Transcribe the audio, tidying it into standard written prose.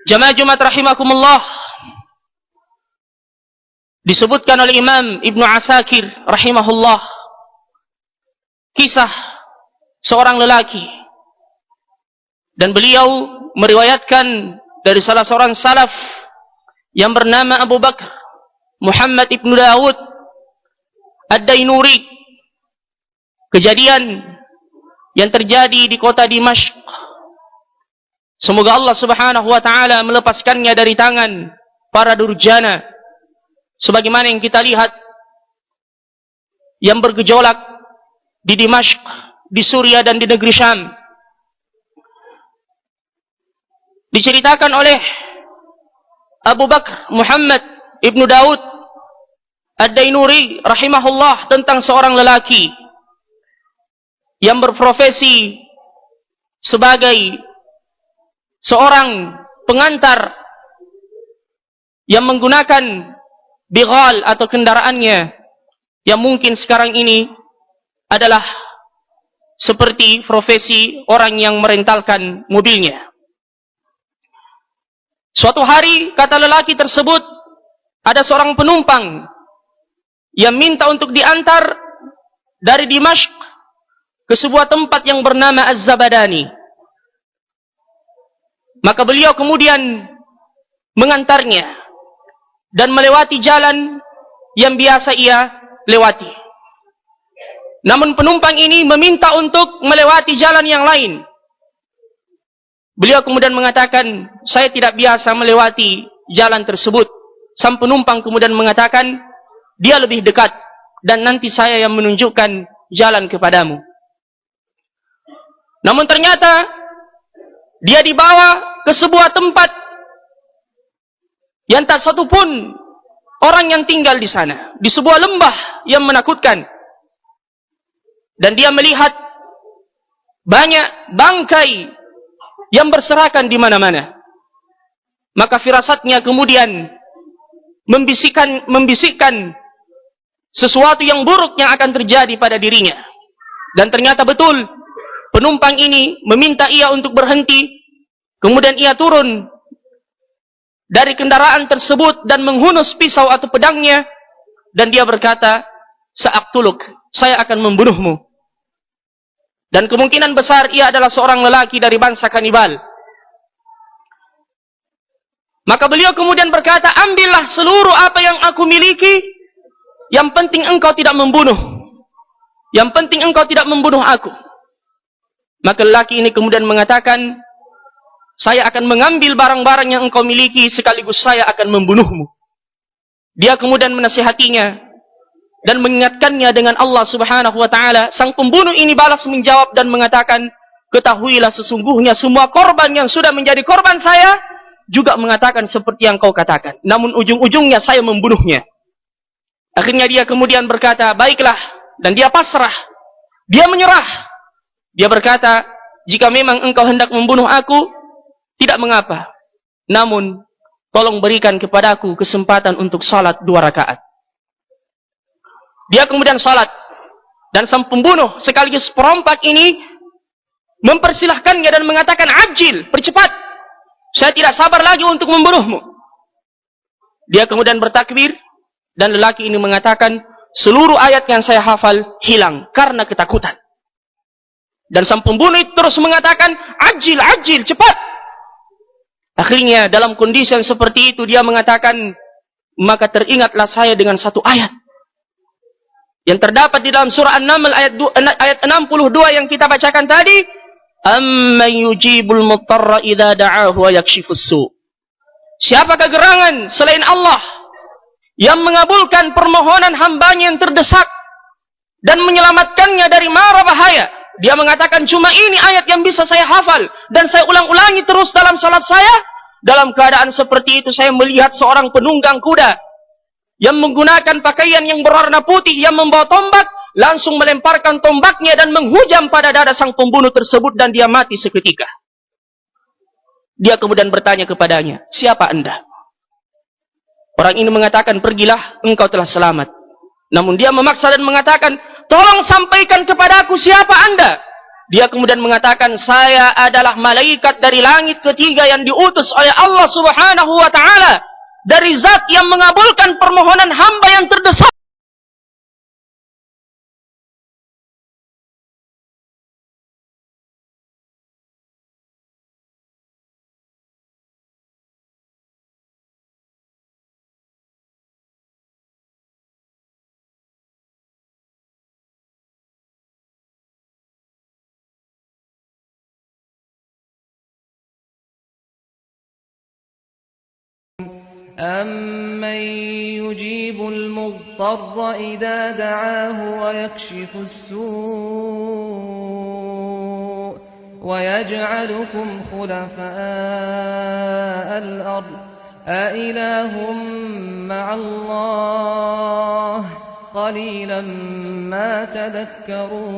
Jamaah Jumat rahimakumullah, disebutkan oleh Imam Ibnu Asakir rahimahullah kisah seorang lelaki, dan beliau meriwayatkan dari salah seorang salaf yang bernama Abu Bakar Muhammad Ibnu Dawud Ad-Dainuri, kejadian yang terjadi di kota Dimashq. Semoga Allah subhanahu wa ta'ala melepaskannya dari tangan para durjana, sebagaimana yang kita lihat yang bergejolak di Dimashq, di Suriah dan di negeri Syam. Diceritakan oleh Abu Bakar Muhammad Ibnu Dawud Ad-Dainuri rahimahullah tentang seorang lelaki yang berprofesi sebagai seorang pengantar yang menggunakan bighal atau kendaraannya yang mungkin sekarang ini adalah seperti profesi orang yang merentalkan mobilnya. Suatu hari, kata lelaki tersebut, ada seorang penumpang yang minta untuk diantar dari Dimashq ke sebuah tempat yang bernama Az-Zabadani. Maka beliau kemudian mengantarnya dan melewati jalan yang biasa ia lewati. Namun penumpang ini meminta untuk melewati jalan yang lain. Beliau kemudian mengatakan, saya tidak biasa melewati jalan tersebut. Sang penumpang kemudian mengatakan, dia lebih dekat dan nanti saya yang menunjukkan jalan kepadamu. Namun ternyata dia dibawa ke sebuah tempat yang tak satu pun orang yang tinggal di sana, di sebuah lembah yang menakutkan. Dan dia melihat banyak bangkai yang berserakan di mana-mana. Maka firasatnya kemudian membisikkan sesuatu yang buruk yang akan terjadi pada dirinya. Dan ternyata betul, penumpang ini meminta ia untuk berhenti. Kemudian ia turun dari kendaraan tersebut dan menghunus pisau atau pedangnya, dan dia berkata, "Sa'aqtuluk, saya akan membunuhmu." Dan kemungkinan besar ia adalah seorang lelaki dari bangsa kanibal. Maka beliau kemudian berkata, "Ambillah seluruh apa yang aku miliki, yang penting engkau tidak membunuh. Yang penting engkau tidak membunuh aku." Maka lelaki ini kemudian mengatakan, "Saya akan mengambil barang-barang yang engkau miliki, sekaligus saya akan membunuhmu." Dia kemudian menasihatinya dan mengingatkannya dengan Allah subhanahu wa ta'ala. Sang pembunuh ini balas menjawab dan mengatakan, "Ketahuilah sesungguhnya semua korban yang sudah menjadi korban saya juga mengatakan seperti yang kau katakan. Namun ujung-ujungnya saya membunuhnya." Akhirnya dia kemudian berkata, "Baiklah." Dan dia pasrah. Dia menyerah. Dia berkata, "Jika memang engkau hendak membunuh aku, tidak mengapa. Namun, tolong berikan kepadaku kesempatan untuk salat 2 rakaat. Dia kemudian salat. Dan sang pembunuh sekaligus perompak ini mempersilahkannya dan mengatakan, "Ajil, percepat. Saya tidak sabar lagi untuk membunuhmu." Dia kemudian bertakbir, dan lelaki ini mengatakan, "Seluruh ayat yang saya hafal hilang karena ketakutan." Dan sang pembunuh itu terus mengatakan, "Ajil, ajil, cepat." Akhirnya dalam kondisi yang seperti itu dia mengatakan, "Maka teringatlah saya dengan satu ayat yang terdapat di dalam surah An-Naml ayat 62 yang kita bacakan tadi, amman yujibul muttarra idza da'ahu wa yakshifus su'." Siapakah gerangan selain Allah yang mengabulkan permohonan hambanya yang terdesak dan menyelamatkannya dari mara bahaya? Dia mengatakan, "Cuma ini ayat yang bisa saya hafal dan saya ulang-ulangi terus dalam salat saya." Dalam keadaan seperti itu saya melihat seorang penunggang kuda yang menggunakan pakaian yang berwarna putih, yang membawa tombak, langsung melemparkan tombaknya dan menghujam pada dada sang pembunuh tersebut, dan dia mati seketika. Dia kemudian bertanya kepadanya, "Siapa Anda?" Orang ini mengatakan, "Pergilah, engkau telah selamat." Namun dia memaksa dan mengatakan, "Tolong sampaikan kepadaku siapa Anda." Dia kemudian mengatakan, saya adalah malaikat dari langit ketiga yang diutus oleh Allah Subhanahu wa ta'ala, dari zat yang mengabulkan permohonan hamba yang terdesak. أَمَّن يُجِيبُ الْمُضْطَرَّ إِذَا دَعَاهُ وَيَكْشِفُ السُّوءَ وَيَجْعَلُكُمْ خُلَفَاءَ الْأَرْضِ أَإِلَٰهٌ مَّعَ اللَّهِ قَلِيلًا مَّا تَذَكَّرُونَ